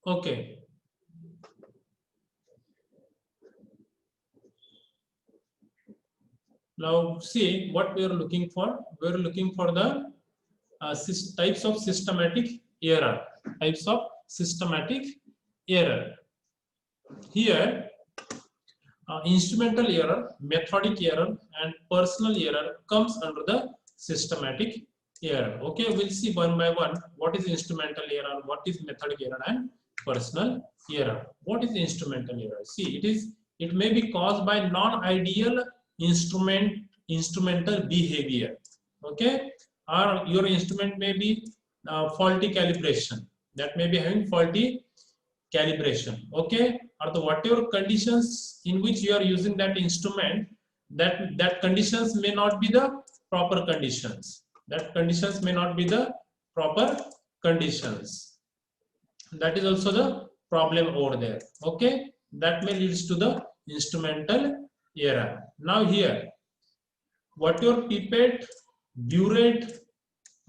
Okay. Now see what we are looking for. We are looking for the types of systematic error. Types of systematic error. Here, instrumental error, methodic error, and personal error comes under the systematic error. Okay, we'll see one by one what is instrumental error, what is methodic error, and personal error. What is instrumental error? See, it may be caused by non-ideal instrumental behavior. Okay, or your instrument may be faulty calibration. That may be having faulty calibration. Okay, or the whatever conditions in which you are using that instrument, that conditions may not be the proper conditions. That conditions may not be the proper conditions. That is also the problem over there. Okay, that may leads to the instrumental error. Now here, what your pipette, burette,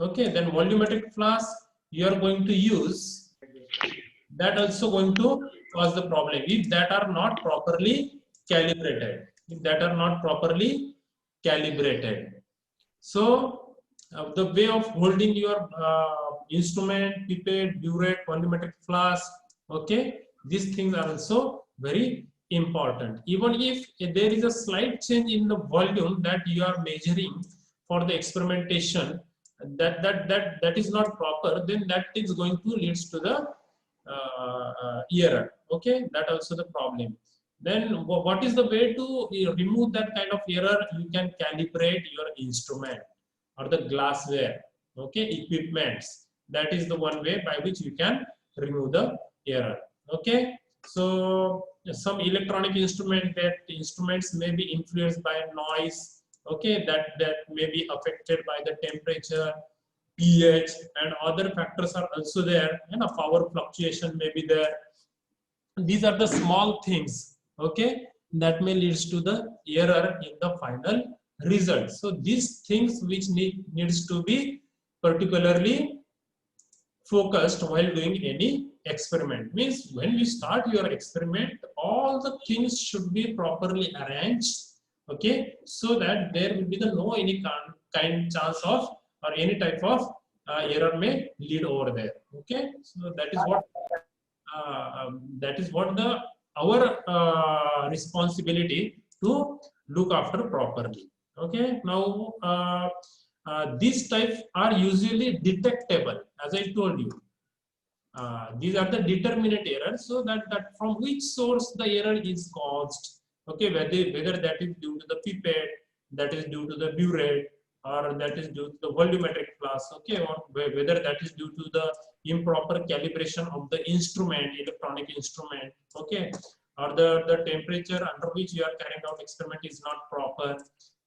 okay, then volumetric flask you are going to use, that also going to cause the problem if that are not properly calibrated. If that are not properly calibrated. So the way of holding your instrument, pipette, burette, volumetric flask, okay, these things are also very important. Even if there is a slight change in the volume that you are measuring for the experimentation, that is not proper, then that is going to leads to the error. Okay, that also the problem. Then what is the way to remove that kind of error? You can calibrate your instrument or the glassware, okay, equipments. That is the one way by which you can remove the error. Okay, so some electronic instruments may be influenced by noise. Okay, that may be affected by the temperature, pH, and other factors are also there, and a power fluctuation may be there. These are the small things, okay, that may leads to the error in the final result. So these things which needs to be particularly focused while doing any experiment. Means when you start your experiment, all the things should be properly arranged, okay, so that there will be no any kind chance of or any type of error may lead over there. Okay, so that is what the our responsibility to look after properly. Okay, now these types are usually detectable, as I told you. These are the determinate errors, so that from which source the error is caused. Okay, whether that is due to the pipette, that is due to the burette, or that is due to the volumetric flask. Okay, or whether that is due to the improper calibration of the instrument, electronic instrument. Okay, or the temperature under which you are carrying out experiment is not proper.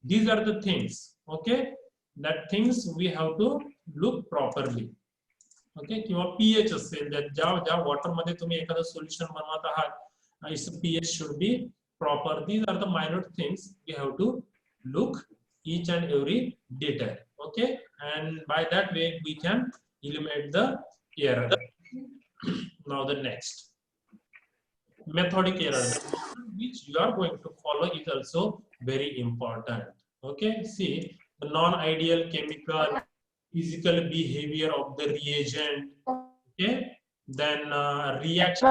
These are the things. Okay, that things we have to look properly. Okay किंवा pH असेल ज्या water मध्ये तुम्ही एखादं solution बनवत आहात it's pH should be proper these are the minute things we have to look each and every detail. Okay, and by that way we can eliminate the error. Now the next methodic error, the method which you are going to follow is also very important. Okay, see the non-ideal chemical physical behavior of the reagent. Okay, then reaction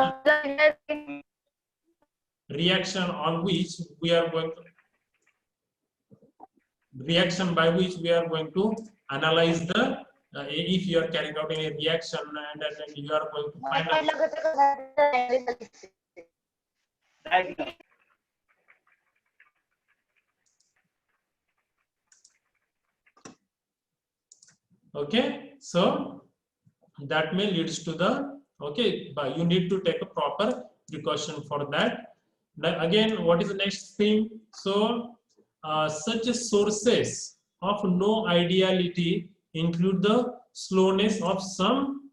on which we are going to reaction by which we are going to analyze the if you are carrying out any reaction, and then you are going to find out. Okay, so that may leads to the okay, but you need to take a proper precaution for that. Then again, what is the next thing? So such sources of no ideality include the slowness of some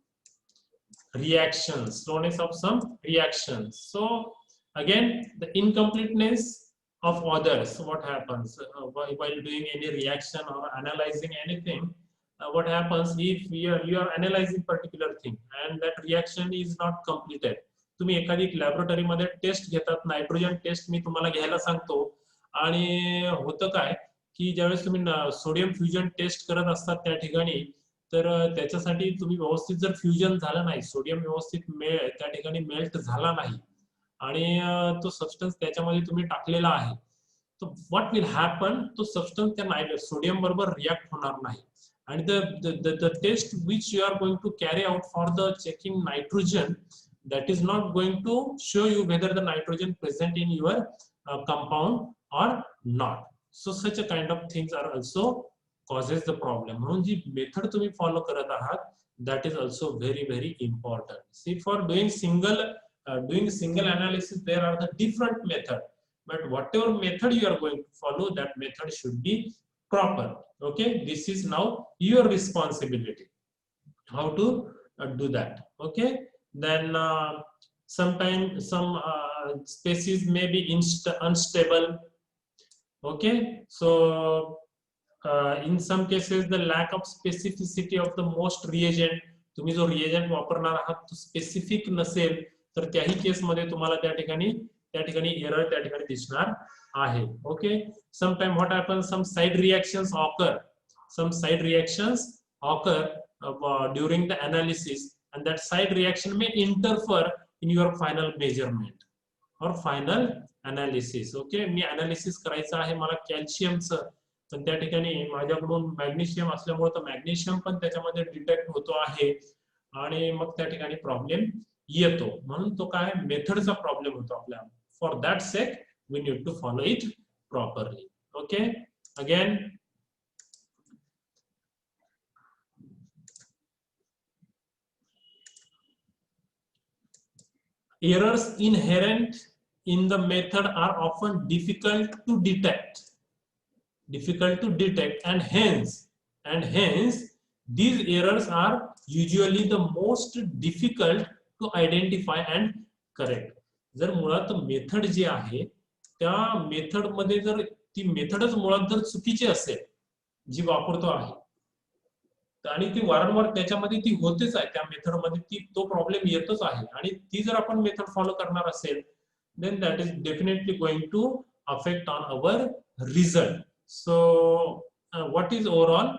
reactions. So again, the incompleteness of others. What happens while doing any reaction or analyzing anything? what happens if you are analyzing particular thing and that reaction is not completed. तुम्ही एखादी laboratory मध्ये taste घेतात, nitrogen taste मी तुम्हाला घ्यायला सांगतो, आणि होतं काय की ज्यावेळेस तुम्ही सोडियम फ्युजन टेस्ट करत असतात त्या ठिकाणी, तर त्याच्यासाठी तुम्ही व्यवस्थित जर फ्युजन झालं नाही, सोडियम व्यवस्थित त्या ठिकाणी मेल्ट झाला नाही आणि तो सबस्टन्स त्याच्यामध्ये तुम्ही टाकलेला आहे, तर व्हॉट विल हॅपन, तो सबस्टन्स त्या सोडियम बरोबर रिॲक्ट होणार नाही. And the test which you are going to carry out for the checking nitrogen, that is not going to show you whether the nitrogen present in your compound or not. So such a kind of things are also causes the problem. म्हणून जी method तुम्ही follow करत आहात, that is also very very important. See, for doing single analysis there are the different method, but whatever method you are going to follow, that method should be proper. Okay, this is now your responsibility how to do that. Okay, then sometimes some species may be unstable. Okay, so in some cases the lack of specificity of the most reagent, तुम्ही जो reagent वापरणार आहात तो specific नसेल, तर त्याही केस मध्ये तुम्हाला त्या ठिकाणी एरर त्या ठिकाणी दिसणार आहे. Okay, sometime what happens, some side reactions occur during the analysis, and that side reaction may interfere in your final measurement or final analysis. Okay, me analysis करायचं आहे मला कॅल्शियमचं, पण त्या ठिकाणी माझ्याकडून मॅग्नेशियम असल्यामुळे तर मॅग्नेशियम पण त्याच्यामध्ये डिटेक्ट होतो आहे आणि मग त्या ठिकाणी प्रॉब्लेम येतो. म्हणून तो काय मेथडचा प्रॉब्लेम होतो आपल्याला. For that sake we need to follow it properly. Okay, again errors inherent in the method are often difficult to detect, and hence these errors are usually the most difficult to identify and correct. जर मुळात method जी आहे त्या method मध्ये जर ती मेथडच मुळात जर चुकीची असेल जी वापरतो आहे, आणि ती वारंवार त्याच्यामध्ये ती होतेच आहे, त्या मेथड मध्ये ती तो प्रॉब्लेम येतच आहे, आणि ती जर आपण मेथड फॉलो करणार असेल, then that is definitely going to affect on our result. So what is overall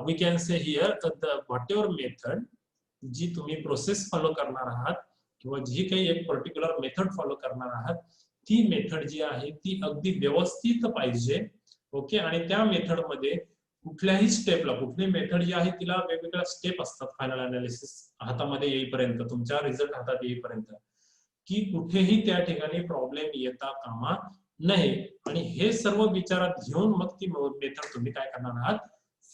we can say here that the whatever method जी तुम्ही प्रोसेस फॉलो करणार आहात किंवा जी काही एक पर्टिक्युलर मेथड फॉलो करणार आहात, ती मेथड जी आहे ती अगदी व्यवस्थित पाहिजे. ओके, आणि त्या मेथड मध्ये कुठल्याही स्टेपला, कुठली मेथड जी आहे तिला वेगवेगळ्या स्टेप असतात फायनल अनालिसिस हातामध्ये येईपर्यंत, तुमच्या रिझल्ट हातात येईपर्यंत, की कुठेही त्या ठिकाणी प्रॉब्लेम येता कामा नये, आणि हे सर्व विचारात घेऊन मग ती मेथड तुम्ही काय करणार आहात,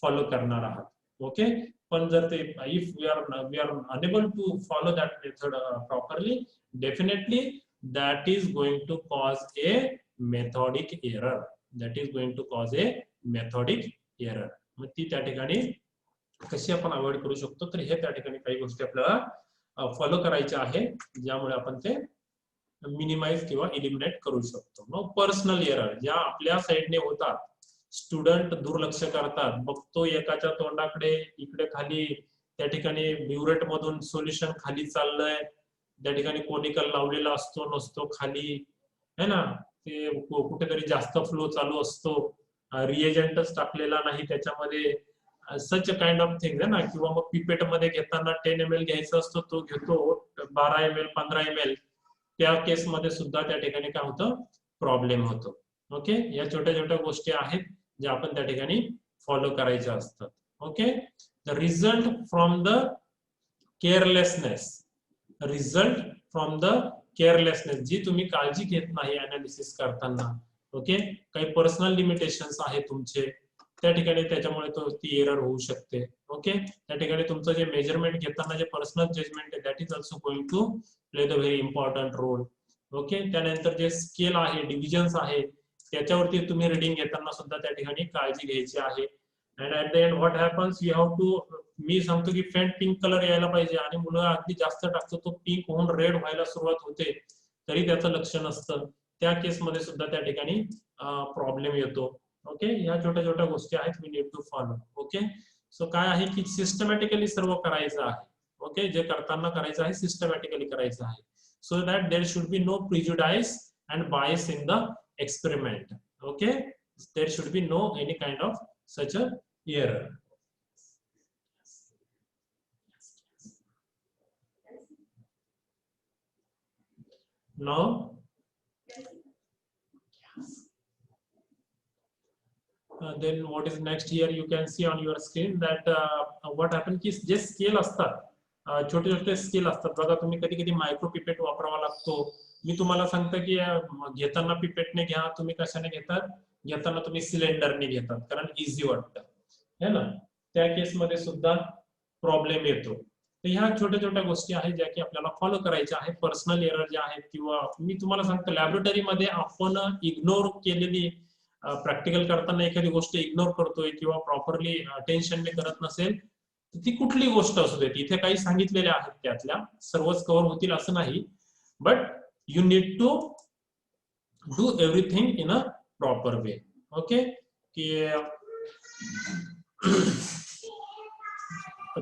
फॉलो करणार आहात. ओके, पण जर ते if we are unable to follow that method properly, definitely that is going to cause a methodic error. That is going to cause a methodic error. मग ती त्या ठिकाणी कशी आपण अवॉइड करू शकतो, तर हे त्या ठिकाणी काही गोष्टी आपल्याला फॉलो करायच्या आहे ज्यामुळे आपण ते मिनिमाइज किंवा इलिमिनेट करू शकतो. मग पर्सनल एरर ज्या आपल्या साइडने होतात, स्टुडंट दुर्लक्ष करतात, बघतो एकाच्या तोंडाकडे इकडे खाली त्या ठिकाणी ब्युरेट मधून सोल्युशन खाली चाललंय, त्या ठिकाणी कोनिकल लावलेला असतो नसतो खाली, है ना, ते कुठेतरी जास्त फ्लो चालू असतो, रिएजंटच टाकलेला नाही त्याच्यामध्ये, सच काइंड ऑफ थिंग आहे ना. किंवा मग पिपेट मध्ये घेताना 10 ml घ्यायचा असतो, तो घेतो 12 ml 15 ml, त्या केस मध्ये सुद्धा त्या ठिकाणी काय होतं, प्रॉब्लेम होतो. ओके, या छोट्या छोट्या गोष्टी आहेत ज्या आपण त्या ठिकाणी फॉलो करायच्या असतात. Okay, the result from the carelessness, जी तुम्ही काळजी घेत नाही अनालिसिस करताना. ओके, काही पर्सनल लिमिटेशन्स आहेत तुमचे त्या ठिकाणी, त्याच्यामुळे ती एरर होऊ शकते. ओके, त्या ठिकाणी तुमचं जे मेजरमेंट घेताना जे पर्सनल जजमेंट आहे, that is also going to play the very important role. Okay, त्यानंतर जे स्केल आहे, डिव्हिजन्स आहे, त्याच्यावरती तुम्ही रिडिंग घेताना सुद्धा त्या ठिकाणी काळजी घ्यायची आहे. And at the end what happens, you have to, मी सांगतो की फेंट पिंक कलर यायला पाहिजे, आणि मुलं अगदी जास्त टाकतो, तो पिंक होऊन रेड व्हायला सुरुवात होते, तरी त्याचं लक्ष नसतं, त्या केसमध्ये सुद्धा त्या ठिकाणी प्रॉब्लेम येतो. ओके, ह्या छोट्या छोट्या गोष्टी आहेत, we need to follow. Okay, so काय आहे की सिस्टमॅटिकली सर्व करायचं आहे. ओके, जे करताना करायचं आहे सिस्टमॅटिकली करायचं आहे. So that there should be no prejudice and bias in the experiment. Okay, there should be no any kind of such a error. Now then what is next here, you can see on your screen that what happened की जे scale असतात छोटे छोटे scale असतात बघा, तुम्ही कधी कधी मायक्रो पिपेट वापरावा लागतो. मी तुम्हाला सांगतो की घेताना पिपेटने घ्या, तुम्ही कशाने घेतात, घेताना तुम्ही सिलेंडरने घेतात कारण इझी वाटतं है ना. त्या केसमध्ये सुद्धा प्रॉब्लेम येतो. तर ह्या छोट्या छोट्या गोष्टी आहेत ज्या की आपल्याला फॉलो करायच्या आहेत. पर्सनल एरर ज्या आहेत किंवा मी तुम्हाला सांगतो लॅबोरेटरीमध्ये आपण इग्नोर केलेली प्रॅक्टिकल करताना एखादी गोष्ट इग्नोर करतोय किंवा प्रॉपरली अटेन्शनने करत नसेल, ती कुठली गोष्ट असू दे, इथे काही सांगितलेल्या आहेत त्यातल्या सर्वच कव्हर होतील असं नाही, but you need to do everything in a proper way. Okay, की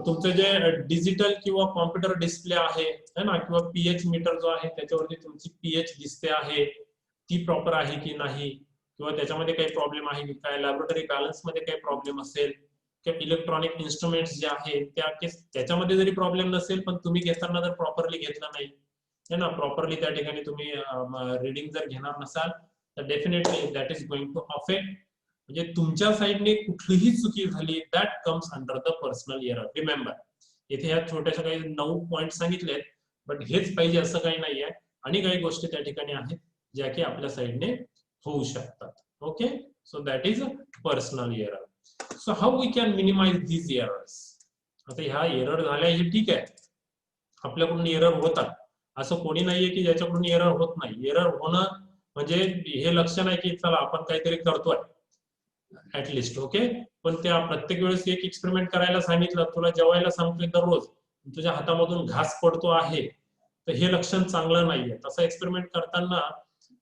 तुमचं जे डिजिटल किंवा कॉम्प्युटर डिस्प्ले आहे ना, किंवा पीएच मीटर जो आहे त्याच्यावरती तुमची पीएच दिसते आहे ती प्रॉपर आहे की नाही, किंवा त्याच्यामध्ये काही प्रॉब्लेम आहे की काय, लॅबोरेटरी बॅलन्स मध्ये काही प्रॉब्लेम असेल किंवा इलेक्ट्रॉनिक इन्स्ट्रुमेंट्स जे आहेत त्याच्यामध्ये जरी प्रॉब्लेम नसेल पण तुम्ही घेताना जर प्रॉपरली घेतलं नाही है ना, प्रॉपरली त्या ठिकाणी तुम्ही रीडिंग जर घेणार नसाल तर definitely that is going to affect. म्हणजे तुमच्या साईडने कुठलीही चुकी झाली that comes under the personal error. Remember, इथे ह्या छोट्याशा काही 9 पॉइंट सांगितलेत, बट हेच पाहिजे असं काही नाहीये, आणि काही गोष्टी त्या ठिकाणी आहेत ज्या की आपल्या साईडने होऊ शकतात. Okay, so that is personal error. So how we can minimise these errors. आता ह्या एरर झाल्या हे ठीक आहे, आपल्याकडून एरर होतात, असं कोणी नाहीये की ज्याच्याकडून एरर होत नाही. एरर होणं म्हणजे हे लक्षण आहे की चला आपण काहीतरी करतोय ऍटलिस्ट. ओके, पण त्या प्रत्येक वेळेस एक एक्सपेरिमेंट करायला सांगितलं, तुला जेवायला सांगतोय दररोज, तुझ्या हातामधून घास पडतो आहे, तर हे लक्षण चांगलं नाहीये. तसं एक्सपेरिमेंट करताना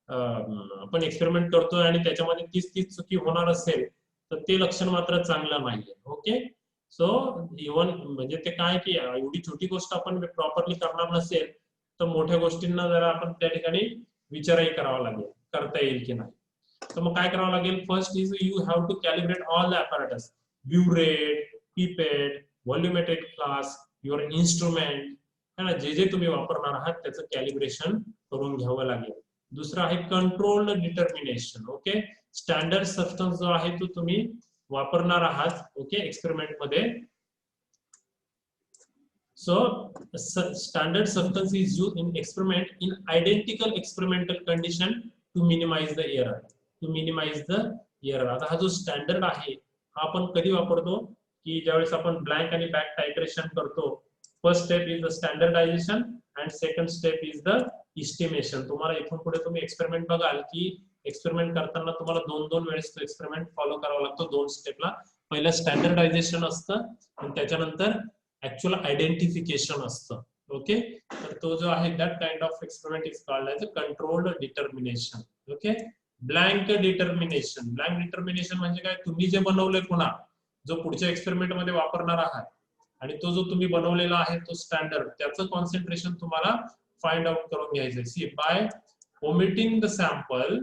आपण एक्सपेरिमेंट करतोय आणि त्याच्यामध्ये तीच चुकी होणार असेल तर ते लक्षण मात्र चांगलं नाहीये. ओके, सो इव्हन म्हणजे ते काय की एवढी छोटी गोष्ट आपण प्रॉपरली करणार नसेल तर मोठ्या गोष्टींना जरा आपण त्या ठिकाणी विचारही करावा लागेल, करता येईल की नाही. तर मग काय करावं लागेल, first is you have to calibrate all the apparatus, burette, pipette, volumetric flask, your instrument है ना, जे जे तुम्ही वापरणार आहात त्याचं कॅलिब्रेशन करून घ्यावं लागेल. दुसरं आहे controlled determination. Okay, standard substance जो आहे तो तुम्ही वापरणार आहात ओके एक्सपेरिमेंट मध्ये. So standard substance is used in experiment in identical experimental condition to minimize the error. To minimize the error. आता हा जो स्टँडर्ड आहे हा आपण कधी वापरतो की ज्यावेळेस आपण ब्लँक आणि बॅक टायट्रेशन करतो. First step is the standardisation and second step is the estimation. तुम्हाला इथून पुढे तुम्ही एक्सपेरिमेंट बघाल की एक्सपेरिमेंट करताना तुम्हाला दोन वेळेस तो एक्सपेरिमेंट फॉलो करावा लागतो, 2 स्टेपला. पहिलं स्टँडर्डायझेशन असतं आणि त्याच्यानंतर ऍक्च्युअल आयडेंटिफिकेशन असतं. ओके, तर तो जो आहे that kind of experiment is called as a controlled determination. Okay, blank determination. Blank determination म्हणजे काय, तुम्ही जे बनवलंय पुन्हा जो पुढच्या एक्सपेरिमेंट मध्ये वापरणार आहात आणि तो जो तुम्ही बनवलेला आहे तो स्टँडर्ड, त्याचं कॉन्सन्ट्रेशन तुम्हाला फाइंड आउट करून घ्यायचंय. See by omitting the sample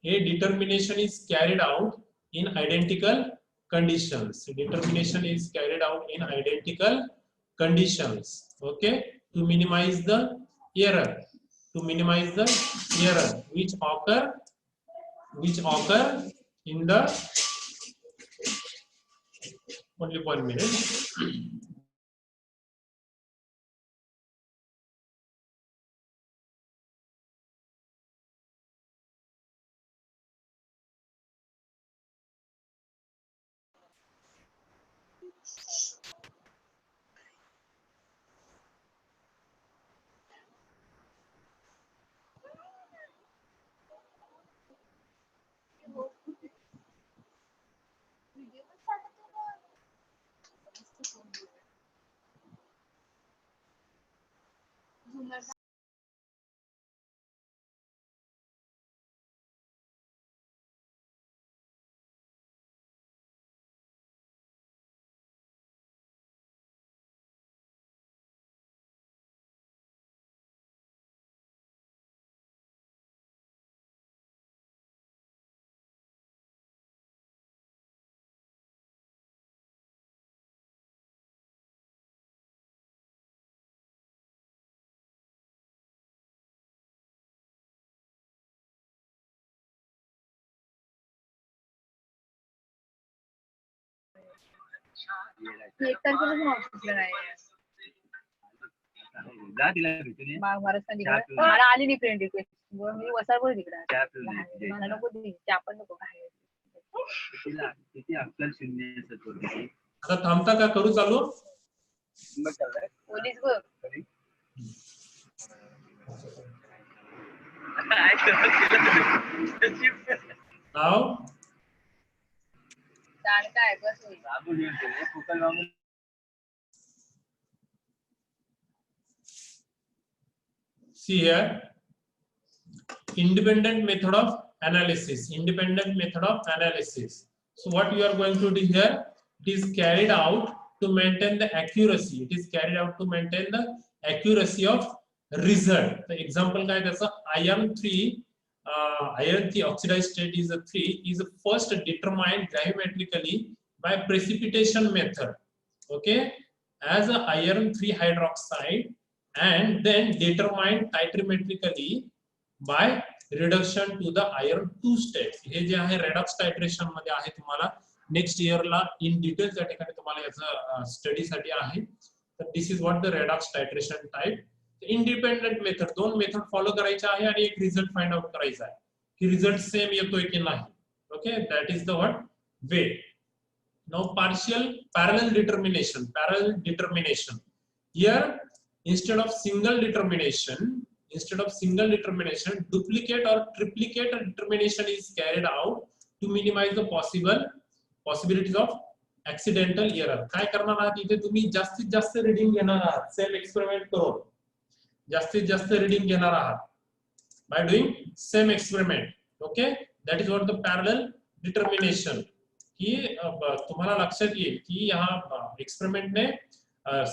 a determination is carried out in identical conditions. Determination is carried out in identical conditions. Okay, to minimize the error. To minimize the error which occur in the only 1 minute. एक तारखेपासून ऑफिसला नाही जा तिला भेटून ये. मला आली नाही फ्रेंड रिक्वेस्ट मी वसारपूर तिकडे मला नको त्या पण नको काय तिला किती अक्कल शून्य आहे सत्वरती. आता थांबता का करू चालू? पोलीस बघ नाव काय बस होईल बाबू घेऊन गेले, फुकट बाबू. See here, independent method of analysis. Independent method of analysis. So what you are going to do here? It is carried out to maintain the accuracy. It is carried out to maintain the accuracy of result. The example guy that's iron 3. Iron 3 oxidized state is a 3 is first determined gravimetrically by precipitation method. Okay, as a iron 3 hydroxide. And then determined titrametrically by reduction to the iron 2 state. हे जे आहे redox titration मध्ये आहे तुम्हाला next इयरला in detail त्या ठिकाणी तुम्हाला याचा स्टडी साठी आहे. तर this is what the redox titration type. Independent method दोन मेथड फॉलो करायचे आहे आणि एक रिझल्ट फाइंड आउट करायचा आहे की रिझल्ट सेम येतोय की नाही. Okay, that is the what way. Now partial parallel determination here instead of single determination, duplicate or triplicate determination is carried out to minimize the possibilities of accidental error. काय करणार आहात इथे तुम्ही जास्तीत जास्त रीडिंग घेणार आहात सेम एक्सपेरिमेंट करून जास्तीत जास्त रीडिंग घेणार आहात by doing same experiment. Okay, that is what the parallel determination. की तुम्हाला लक्षात येईल की ह्या एक्सपेरिमेंटने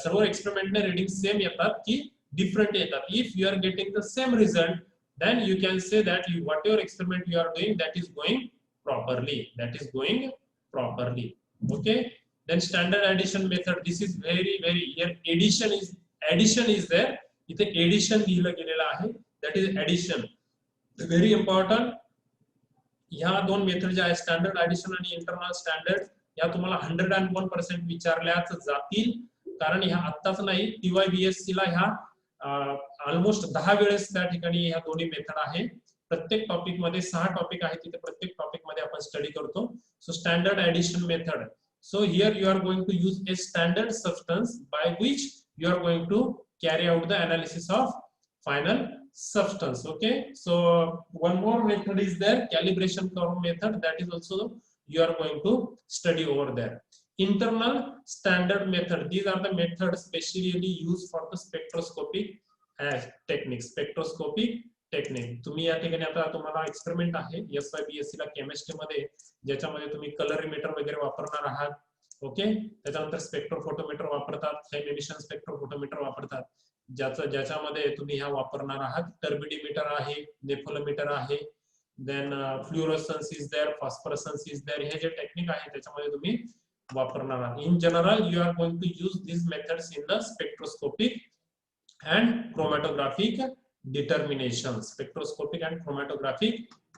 सर्व एक्सपेरिमेंटने रीडिंग सेम येतात की डिफरंट येतात. If you are getting the same result then you can say that whatever experiment you are doing that is going properly. Okay, then standard addition method, this is very here addition is there. इथे addition लिहिलं गेलेलं आहे, that is addition, very important. ह्या दोन method ज्या आहे standard addition आणि internal standard या तुम्हाला 101% विचारल्याच जातील. कारण ह्या आत्ताच नाही TYBSC ला ह्या ऑलमोस्ट 10 वेळेस त्या ठिकाणी ह्या दोन्ही मेथड आहे. प्रत्येक टॉपिक मध्ये 6 टॉपिक आहेत तिथे प्रत्येक टॉपिक मध्ये आपण स्टडी करतो. So standard addition method. So here you are going to use a standard substance by which you are going to carry out the analysis of final substance. Okay, so one more method is there, calibration curve method, that is also you are going to study over there. Internal standard method, these are the methods specially used for the spectroscopic technique. तुम्ही या ठिकाणी आता तुम्हाला experiment आहे SYBSC ला chemistry मध्ये ज्याच्यामध्ये तुम्ही कलरीमीटर वगैरे वापरणार आहात. ओके, त्याच्यानंतर स्पेक्ट्रोफोटोमीटर वापरतात, टाइम एमिशन स्पेक्ट्रोफोटोमीटर वापरतात, ज्याच्यामध्ये तुम्ही ह्या वापरणार आहात. टर्बिडीमीटर आहे, नेफोलोमीटर आहे, then fluorescence is there, phosphorescence is there. हे जे टेक्निक आहे त्याच्यामध्ये तुम्ही वापरणार आहात. In general you are going to use this methods in the spectroscopic and chromatographic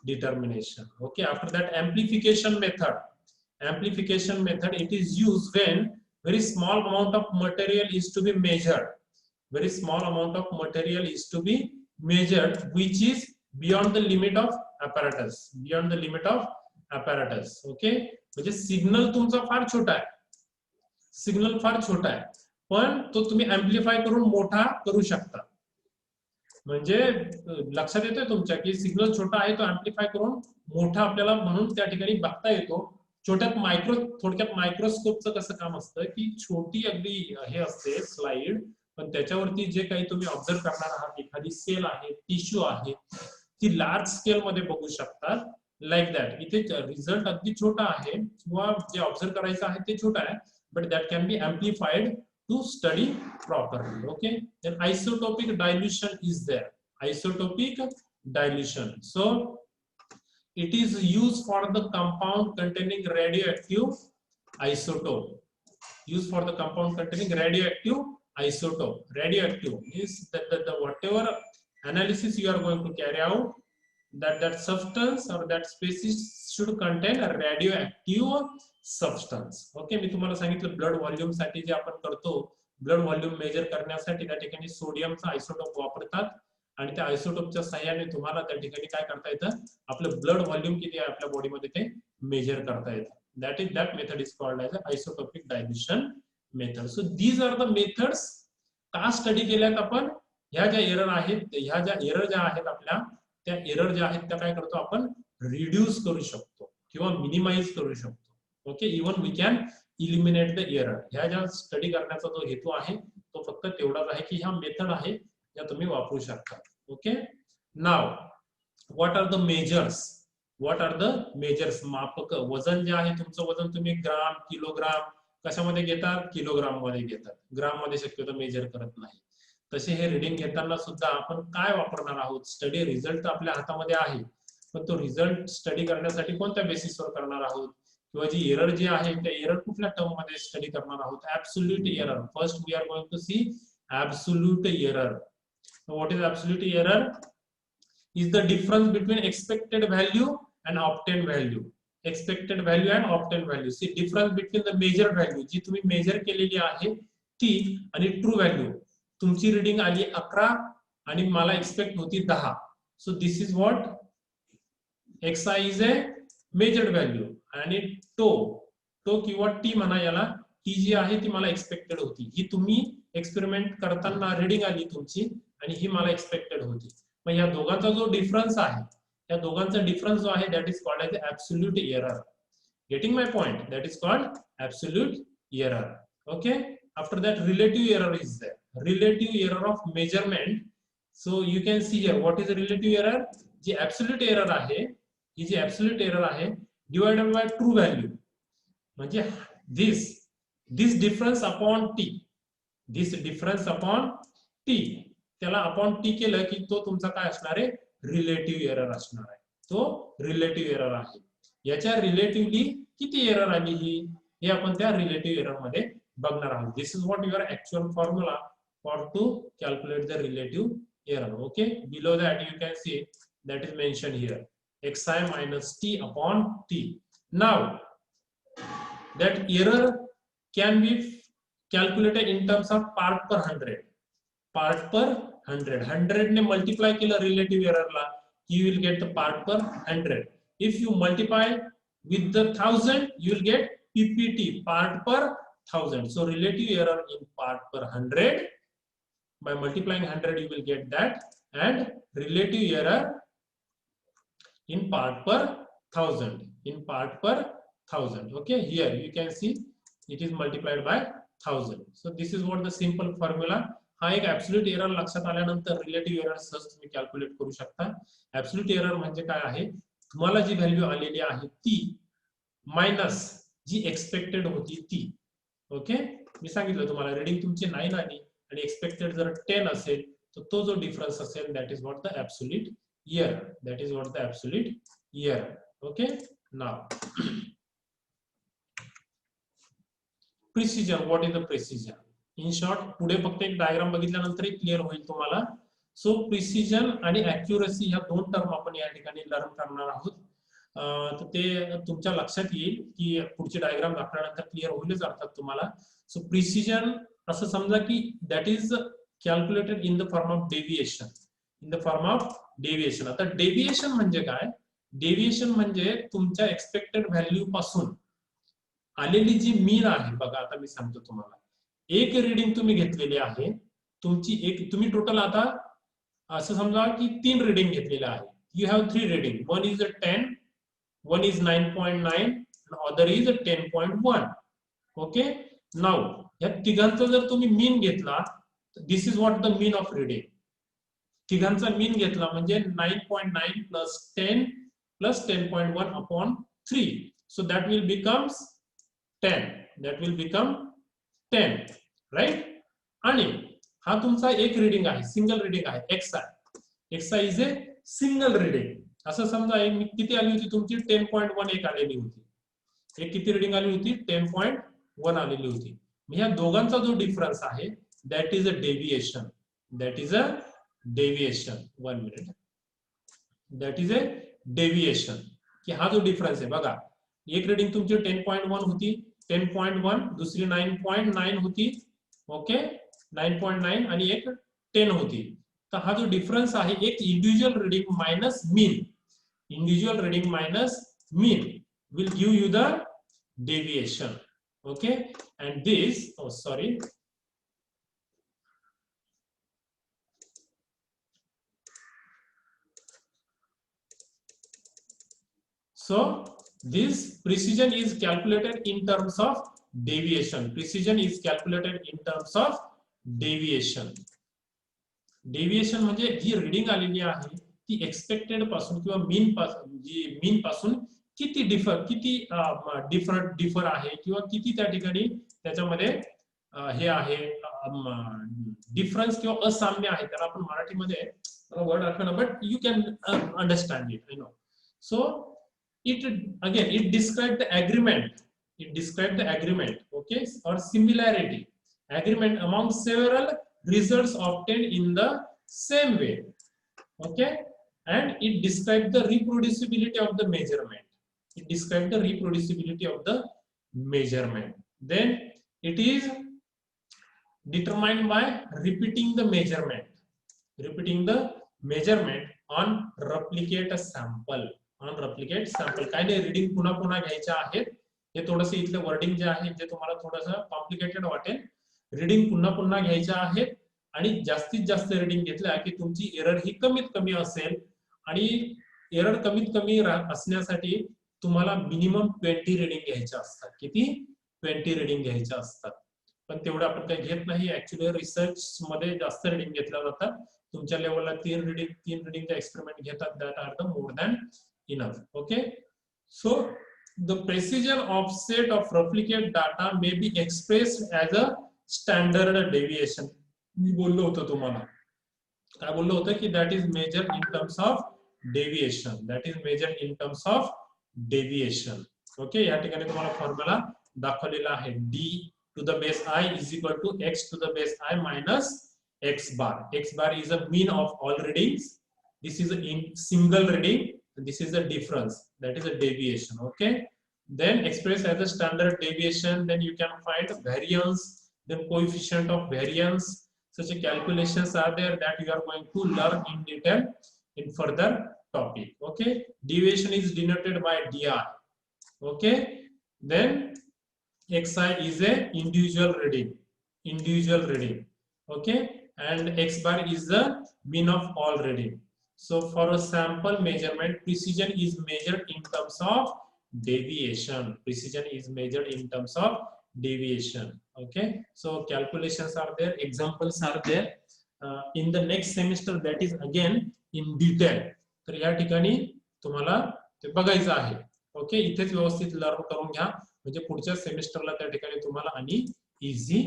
determination. Okay, after that amplification method, it is used when very small amount of material is to be measured. Very small amount of material is to be measured which is beyond the limit of apparatus. Okay, म्हणजे signal तुमचा फार छोटा आहे पण तो तुम्ही amplify करून मोठा करू शकता. म्हणजे लक्षात येतोय तुमच्या की सिग्नल छोटा आहे तो एम्प्लिफाय करून मोठा आपल्याला म्हणून त्या ठिकाणी बघता येतो. थोडक्यात मायक्रोस्कोपचं कसं काम असतं की छोटी अगदी हे असते स्लाइड, पण त्याच्यावरती जे काही तुम्ही ऑब्झर्व करणार आहात, एखादी सेल आहे, टिश्यू आहे, ती लार्ज स्केल मध्ये बघू शकतात. लाईक दॅट इथे रिझल्ट अगदी छोटा आहे किंवा जे ऑब्झर्व करायचं आहे ते छोटा आहे, but that can be amplified to study properly. Okay, then isotopic dilution is there. So it is used for the compound containing radioactive isotope. Radioactive means that the whatever analysis you are going to carry out, that substance or that species should contain a radioactive substance. Okay, मी तुम्हाला सांगितलं blood volume साठी जे आपण करतो, blood volume measure करण्यासाठी त्या ठिकाणी सोडियमचा आयसोटोप वापरतात आणि त्या आयसोटोपच्या सहाय्याने तुम्हाला त्या ठिकाणी काय करता येतं, आपलं ब्लड व्हॉल्यूम किती आहे आपल्या बॉडीमध्ये ते मेजर करता येतं. that method is called as isotopic dilution method. So these are the methods. का स्टडी केल्यात आपण, ह्या ज्या एरर आहेत, ह्या ज्या एरर ज्या आहेत आपल्या, त्या एरर ज्या आहेत त्या काय करतो आपण, रिड्यूस करू शकतो किंवा मिनिमाइज करू शकतो. Okay, even we can eliminate the error. ह्या ज्या स्टडी करण्याचा जो हेतू आहे तो फक्त तेवढाच आहे की ह्या मेथड आहे ज्या तुम्ही वापरू शकता. Okay, now what are the measures, what are the measures, मापक. वजन जे आहे तुमचं वजन तुम्ही ग्राम, किलोग्राम कशामध्ये घेतात, किलोग्राम मध्ये घेतात, ग्राम मध्ये शक्यतो मेजर करत नाही. तसे हे रिडिंग घेताना सुद्धा आपण काय वापरणार आहोत, स्टडी रिझल्ट आपल्या हातामध्ये आहे, पण तो रिझल्ट स्टडी करण्यासाठी कोणत्या बेसिसवर करणार आहोत, किंवा जी एरर जी आहे त्या एरर कुठल्या टर्म मध्ये स्टडी करणार आहोत. Absolute error. First we are going to see absolute error. What is absolute error? is the difference between expected value and obtained value. Expected value and obtained value. See difference between the measured value जी तुम्ही major केलेली आहे ती आणि true value. तुमची reading आली 11 आणि मला expect होती 10. So this is what xi is a measured value आणि टो किंवा टी म्हणा याला, ही जी आहे ती मला एक्सपेक्टेड होती. ही तुम्ही एक्सपेरिमेंट करताना रीडिंग आली तुमची आणि ही मला एक्सपेक्टेड होती. मग या दोघांचा जो डिफरन्स आहे, या दोघांचा डिफरन्स जो आहे that is called as absolute error. Getting my point? That is called absolute error. Okay, after that relative error is there. Relative error of measurement. So you can see here what is relative error. जी absolute error आहे, ही जी absolute error आहे divided by true value, म्हणजे this difference upon T, this difference upon T, त्याला upon T केलं की तो तुमचा काय असणार आहे, रिलेटिव्ह एरर असणार आहे. तो रिलेटिव्ह एरर आहे. याच्या रिलेटिव्हली किती एरर आली ही, हे आपण त्या रिलेटिव्ह एरर मध्ये बघणार आहोत. This is what your actual formula for to calculate the relative error. Okay, below that you can see that is mentioned here, xi minus t upon t. Now that error can be calculated in terms of part per 100. Part per 100. 100 ने multiply केलं relative error ला, you will get the part per 100. If you multiply with the 1000, you will get PPT, part per 1000. So relative error in part per 100, by multiplying 100 you will get that, and relative error in part per 1000, in part per 1000. Okay, here you can see it is multiplied by 1000. So this is what the simple formula. हा एक absolute error लक्षात आल्यानंतर relative error सहज तुम्ही calculate करू शकता. Absolute error म्हणजे काय आहे, तुम्हाला जी व्हॅल्यू आलेली आहे ती मायनस जी एक्सपेक्टेड होती ती. ओके, मी सांगितलं तुम्हाला रीडिंग तुमची 9 आली आणि एक्सपेक्टेड जर 10 असेल तर तो जो डिफरन्स असेल that is what the absolute error. That is what the absolute error. Okay, now precision. What is the precision? In short, पुढे फक्त एक डायग्राम बघितल्यानंतर क्लिअर होईल तुम्हाला. सो प्रिसिजन आणि अॅक्युरसी ह्या दोन टर्म आपण या ठिकाणी लर्न करणार आहोत. तर ते तुमच्या लक्षात येईल की पुढची डायग्राम दाखवल्यानंतर क्लिअर होईलच अर्थात तुम्हाला. सो प्रिसिजन असं समजा की that is calculated in the form of deviation. In the form of deviation. आता डेव्हिएशन म्हणजे काय, डेव्हिएशन म्हणजे तुमच्या एक्सपेक्टेड व्हॅल्यू पासून आलेली जी मीन आहे. बघा आता मी सांगतो तुम्हाला, एक रीडिंग तुम्ही घेतलेली आहे तुमची, एक तुम्ही टोटल आता असं समजा की 3 रीडिंग घेतलेल्या आहे. You have 3 reading. One is 10, one is 9.9, other is 10.1. Okay, now या तिघांचा जर तुम्ही मीन घेतला, this is what the mean of reading. तिघांचा मीन घेतला म्हणजे 9.9 plus 10 plus 10.1 upon 3. So that will becomes 10. That will become 10, right. आणि हा तुमचा एक रीडिंग आहे, सिंगल रीडिंग आहे xi. xi is a single reading. असं समजा एक किती आली होती तुमची 10.1 एक आलेली होती. एक किती रीडिंग आली होती 10.1 आलेली होती. ह्या दोघांचा जो डिफरन्स आहे that is a deviation. That is a deviation. 1 minute. That is a deviation. की हा जो डिफरन्स आहे बघा, एक रीडिंग तुमची 10.1 होती, 10.1, दुसरी 9.9 होती, ओके 9.9 आणि एक 10 होती. तर हा जो डिफरन्स आहे, एक individual reading minus mean, individual reading minus mean will give you the deviation. Okay, and this, oh sorry, so this precision is calculated in terms of deviation. Precision is calculated in terms of deviation. Deviation म्हणजे जी reading आलेली आहे ती expected पासून किंवा मीन पासून किती differ आहे किंवा किती त्या ठिकाणी त्याच्यामध्ये हे आहे डिफरन्स किंवा असाम्य आहे. त्याला आपण मराठीमध्ये वर्ड आठवना, but you can understand it, I know. So it described the agreement, okay, or similarity, agreement among several results obtained in the same way, okay, and it described the reproducibility of the measurement. Then it is determined by repeating the measurement on replicate sample. काय नाही, reading पुन्हा पुन्हा घ्यायच्या आहेत. हे थोडंसं इथलं wording जे आहे जे तुम्हाला थोडंसं कॉम्प्लिकेटेड वाटेल. रीडिंग पुन्हा पुन्हा घ्यायच्या आहेत आणि जास्तीत जास्त रीडिंग घेतल्या की तुमची एरर ही कमीत कमी असेल. आणि एरर कमीत कमी असण्यासाठी तुम्हाला मिनिमम 20 रीडिंग घ्यायच्या असतात. किती? 20 रीडिंग घ्यायच्या असतात. पण तेवढं आपण काही घेत नाही. ऍक्च्युअली रिसर्च मध्ये जास्त रीडिंग घेतल्या जातात. तुमच्या लेवलला 3 रीडिंगचा एक्सपेरिमेंट घेतात. That are the more than enough. Okay, so the precision offset of replicate data may be expressed as a standard deviation. मी बोललो होतो तुम्हाला, काय बोललो होतं की that is measured in terms of deviation. Okay, या ठिकाणी तुम्हाला फॉर्म्युला दाखवलेला आहे. d to the base I is equal to x to the base I minus x bar. X bar is a mean of all readings. This is a single reading. This is the difference, that is a deviation. Okay, then expressed as a standard deviation, then you can find variance, then coefficient of variance. Such a calculations are there that you are going to learn in detail in further topic. Okay, deviation is denoted by dr. Okay, then xi is a individual reading, okay, and x bar is the mean of all reading. So for a sample measurement, precision is measured in terms of deviation. Okay, so calculations are there, examples are there. In the next semester, that is again in detail. तर या ठिकाणी तुम्हाला ते बघायचं आहे. Okay, इथेच व्यवस्थित learn करून घ्या म्हणजे पुढच्या सेमिस्टरला त्या ठिकाणी तुम्हाला आणि इझी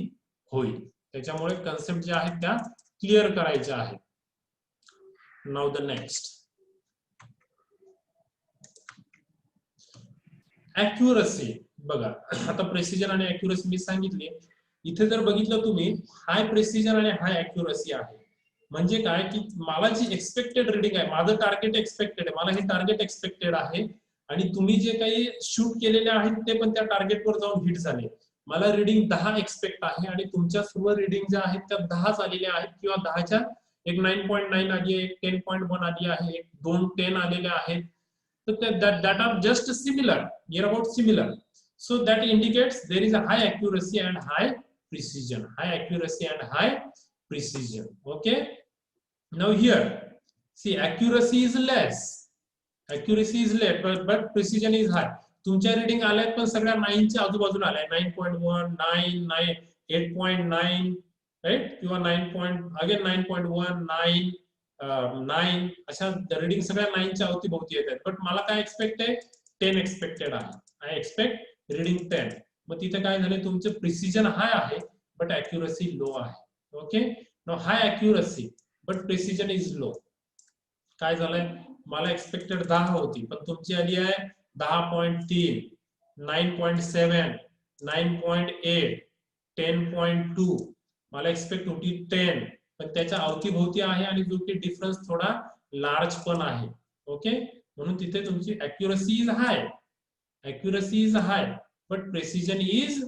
होईल. त्याच्यामुळे कन्सेप्ट जे आहेत त्या क्लिअर करायच्या आहेत. Now the next, accuracy. बघा आता प्रेसिजन आणि अॅक्युरसी मी सांगितले. इथे जर बघितलं तुम्ही, हाय प्रेसिजन आणि हाय अॅक्युरसी आहे. म्हणजे काय की मला जी एक्सपेक्टेड रीडिंग आहे, माझं टार्गेट एक्सपेक्टेड आहे, मला हे टार्गेट एक्सपेक्टेड आहे आणि तुम्ही जे काही शूट केलेले आहेत ते पण त्या टार्गेटवर जाऊन हिट झाले. मला रीडिंग 10 एक्सपेक्ट आहे आणि तुमच्या सर्व रीडिंग ज्या आहेत त्या 10 आलेल्या आहेत किंवा 10च्या एक 9.9 आली आहे, 10.1 आली आहे, 2 10 आलेले आहेत. तर that are just similar, near about similar. So that indicates there is a high accuracy and high precision. Okay, now here see accuracy is less, but precision is high. तुमच्या रीडिंग आल्यात पण सगळ्या 9 च्या आजूबाजूला आल्या. 9.1 9 8.9 राईट, किंवा 9.1 9 अशा reading सगळ्या 9 च्या अवतीभोवती येतात. बट मला काय एक्सपेक्ट आहे, 10 एक्सपेक्टेड आहे. I expect reading 10. मग तिथे काय झालं, तुमचं प्रिसिजन हाय आहे बट अॅक्युरसी लो आहे. Okay, no high accuracy but precision is low. काय झालंय, मला एक्सपेक्टेड 10 होती पण तुमची आली आहे 10.3 9.7 9.8 10.2. मला एक्सपेक्ट होती 10 पण त्याच्या अवतीभोवती आहे आणि जो की डिफरन्स थोडा लार्ज पण आहे. ओके, म्हणून तिथे तुमची accuracy is hi Accuracy is high, but precision is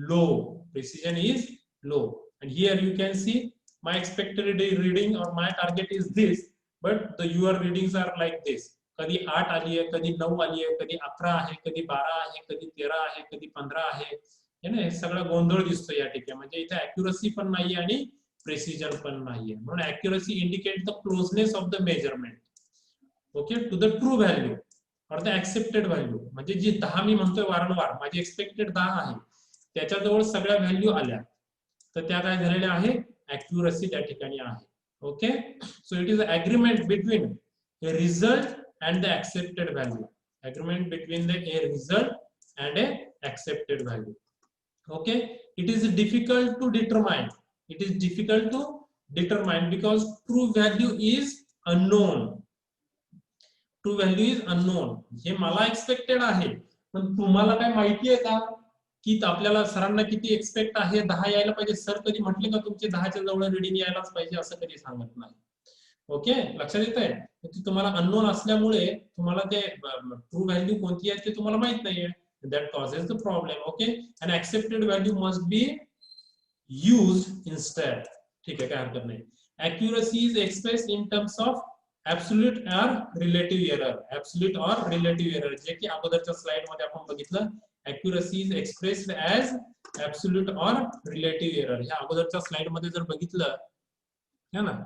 low. Precision is low. And here you can see my expected reading or my target is this, but your readings are like this. कधी 8 आली आहे, कधी 9 आली आहे, कधी 11 आहे, कधी 12 आहे, कधी 13 आहे, कधी 15 आहे. हे ना, हे सगळा गोंधळ दिसतो या ठिकाणी. म्हणजे इथे अॅक्युरसी पण नाही आणि प्रेसिजन पण नाहीये. म्हणून accuracy indicate the closeness of the measurement, okay, to the true value और द ऍक्सेप्टेड व्हॅल्यू. म्हणजे जी 10 मी म्हणतोय वारंवार, माझी एक्सपेक्टेड 10 आहे, त्याच्याजवळ सगळ्या व्हॅल्यू आल्या, तर त्या काय झालेल्या आहे, अॅक्युरसी त्या ठिकाणी आहे. Okay, so it is agreement between a result and the accepted value. Agreement between the a result and a accepted value. Okay, it is difficult to determine. It is difficult to determine because true value is unknown. True value is unknown. हे मला expected आहे, पण तुम्हाला काय माहिती आहे का की आपल्याला सरांना किती एक्सपेक्ट आहे, 10 यायला पाहिजे. सर कधी म्हटले का तुमचे 10च्या जवळ रीडिंग यायलाच पाहिजे, असं कधी सांगत नाही. ओके, लक्षात येत आहे. तुम्हाला अननोन असल्यामुळे तुम्हाला ते ट्रू व्हॅल्यू कोणती आहे ते तुम्हाला माहित नाहीये. That causes the problem. Okay, and accepted value must be used instead. ठीक आहे, काय हरकत नाही. Accuracy is express in terms of absolute और रिलेटिव्ह एरर. ऍब्सोल्यूट और रिलेटिव्ह एरर, जे की अगोदरच्या स्लाइड मध्ये आपण बघितलं. Accuracy is expressed as absolute और रिलेटिव्ह एरर. ह्या अगोदरच्या स्लाइड मध्ये जर बघितलं है ना,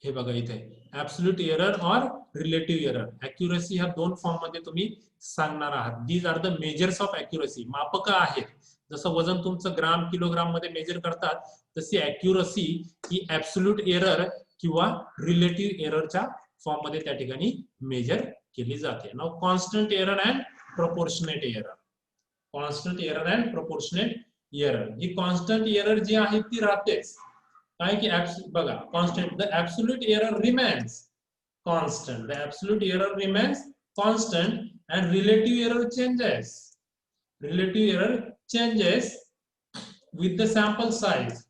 हे बघा इथे ऍब्सोल्यूट एरर और रिलेटिव्ह एरर. अॅक्युरसी ह्या दोन फॉर्म मध्ये तुम्ही सांगणार आहात. These are the measures of accuracy. मापक आहेत. जसं वजन तुमचं ग्राम किलोग्राम मध्ये मेजर करतात, तशी अॅक्युरसी ही ऍब्सोल्यूट एरर किंवा रिलेटिव्ह एररच्या फॉर्म मध्ये त्या ठिकाणी मेजर केली जाते. Now constant error and proportionate error. Constant error and proportionate error. ही कॉन्स्टंट एरर जी आहे ती राहतेच. काय की बघा, constant, the absolute error remains constant. The absolute error remains constant and relative error changes. Relative error changes with the sample size.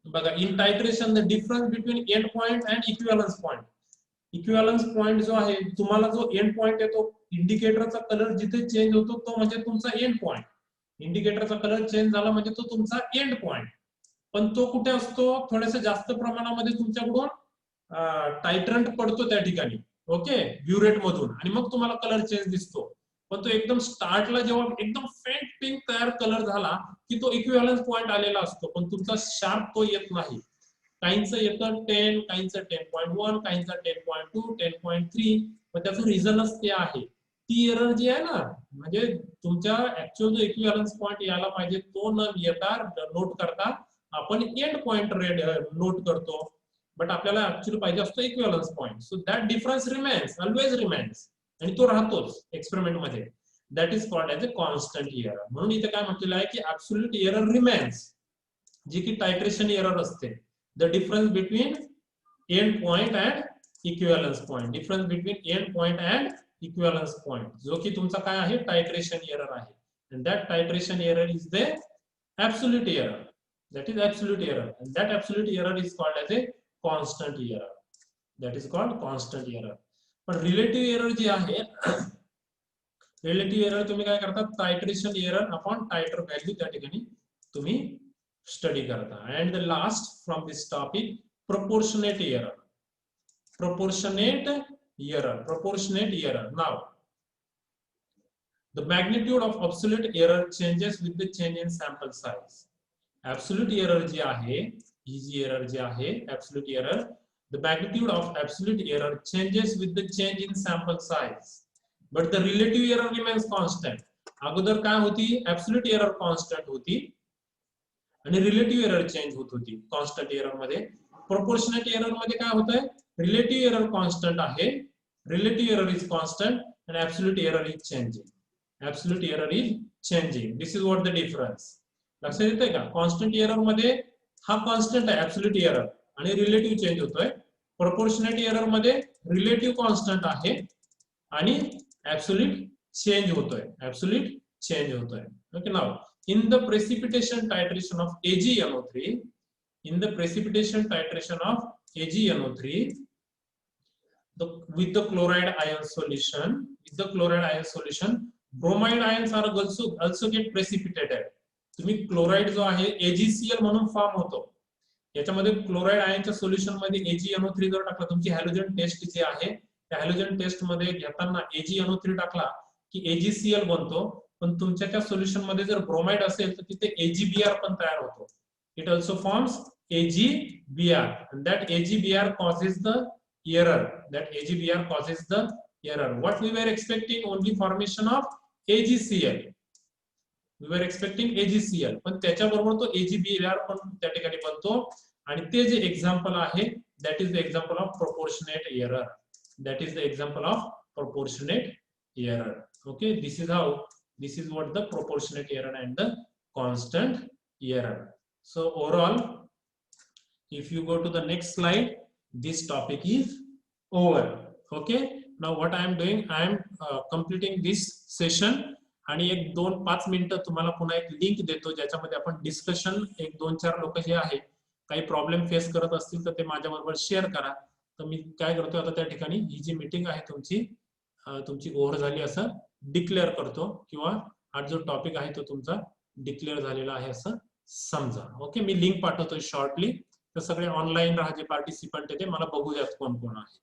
बघा, in titration the difference between end point and equivalence point. Equivalence point जो आहे, तुम्हाला जो end point येतो, इंडिकेटरचा colour जिथे change होतो तो म्हणजे तुमचा एंड पॉइंट. इंडिकेटरचा कलर चेंज झाला म्हणजे तो तुमचा एंड पॉइंट. पण तो कुठे असतो, थोडेसे जास्त प्रमाणामध्ये तुमच्याकडून टायट्रंट पडतो त्या ठिकाणी. ओके, ब्युरेट मधून, आणि मग तुम्हाला कलर चेंज दिसतो. पण तो एकदम स्टार्टला जेव्हा एकदम फेंट पिंक तयार कलर झाला की तो इक्विव्हॅलन्स पॉइंट आलेला असतो, पण तुमचा शार्प तो येत नाही. काहींचं येतं 10, काहींचं 10.1, काहींचं 10.2, 10.3. पण त्याचं रिझनच ते आहे. ती एरर जी आहे ना, म्हणजे तुमच्या ऍक्च्युअल जो इक्विव्हॅलन्स पॉइंट यायला पाहिजे तो न येता, नोट करता आपण एंड पॉइंट नोट करतो, बट आपल्याला ऍक्च्युअली पाहिजे असतो equivalence point. So that difference remains, always remains, आणि तो राहतोच एक्सपेरिमेंट मध्ये. That is called as a constant error. म्हणून इथे काय म्हटलेलं आहे की ऍब्सोल्यूट एरर रिमेन्स, जी की टायट्रेशन एरर असते. The difference between end point and equivalence point. Difference between end point and equivalence point, जो की तुमचा काय आहे, टायट्रेशन एरर आहे. And that titration error is the absolute error. That is absolute error, and that absolute error is called as a constant error. That is called constant error. But relative error जी आहे, relative error तुम्ही काय करता, titration error upon titer value त्या ठिकाणी तुम्ही study करता. And the last from this topic, proportionate error. Proportionate error. Proportionate error. Now, the magnitude of absolute error changes with the change in sample size. Absolute error जी आहे, ही जी error जी आहे, absolute error, the magnitude of absolute error changes with the change in sample size, but the relative error remains constant. अगोदर काय होती, absolute error constant होती आणि relative error change होत होती constant error मध्ये. proportionate error मध्ये काय होतंय, relative error constant आहे, relative error is constant and absolute error is changing. Absolute error is changing. This is what the difference. लक्षात येतंय का, कॉन्स्टंट एरर मध्ये हा कॉन्स्टंट आहे ऍब्सोल्यूट एरर आणि रिलेटिव्ह चेंज होतोय. प्रोपोर्शनेट एरर मध्ये रिलेटिव्ह कॉन्स्टंट आहे आणि ऍब्सोल्यूट चेंज होतोय. ऍब्सोल्यूट चेंज होतोय. Okay, now in the precipitation titration of AgNO3, in the precipitation titration of AgNO3 with the chloride ion solution, bromide ions are also get precipitated. तुम्ही chloride जो आहे AgCl म्हणून form होतो. याच्यामध्ये chloride आयनच्या solution मध्ये AgNO3 जर टाकला, तुमची हॅलोजन टेस्ट जी आहे त्या हॅलोजन टेस्ट मध्ये घेताना AgNO3 टाकला की AgCl बनतो. पण तुमच्या त्या सोल्युशन मध्ये जर ब्रोमाइड असेल तर तिथे AgBr पण तयार होतो. It also forms AgBr and that AgBr causes the error. That AgBr causes the error. What we were expecting only formation of AgCl. We were expecting AgCl, पण त्याच्याबरोबर तो AgBr पण त्या ठिकाणी बनतो. आणि ते जे एक्झाम्पल आहे that is the example of proportionate error. That is the example of proportionate error. Okay, this is what the proportionate error and the constant error. So overall, if you go to the next slide, this topic is over. Okay, now what I am doing, I am completing this session. आणि एक 2-5 मिनिटं तुम्हाला पुन्हा एक link देतो ज्याच्यामध्ये आपण discussion, एक 2-4 लोक जे आहे काही प्रॉब्लेम फेस करत असतील तर ते माझ्याबरोबर शेअर करा. तर मी काय करतो आता त्या ठिकाणी ही जी मीटिंग आहे तुमची ओव्हर झाली असं डिक्लेअर करतो, किंवा हा जो टॉपिक आहे तो तुमचा डिक्लेअर झालेला आहे असं समजा. ओके, मी लिंक पाठवतोय शॉर्टली, तर सगळे ऑनलाईन राहा जे पार्टिसिपंट आहे ते मला बघू द्यात कोण कोण आहे.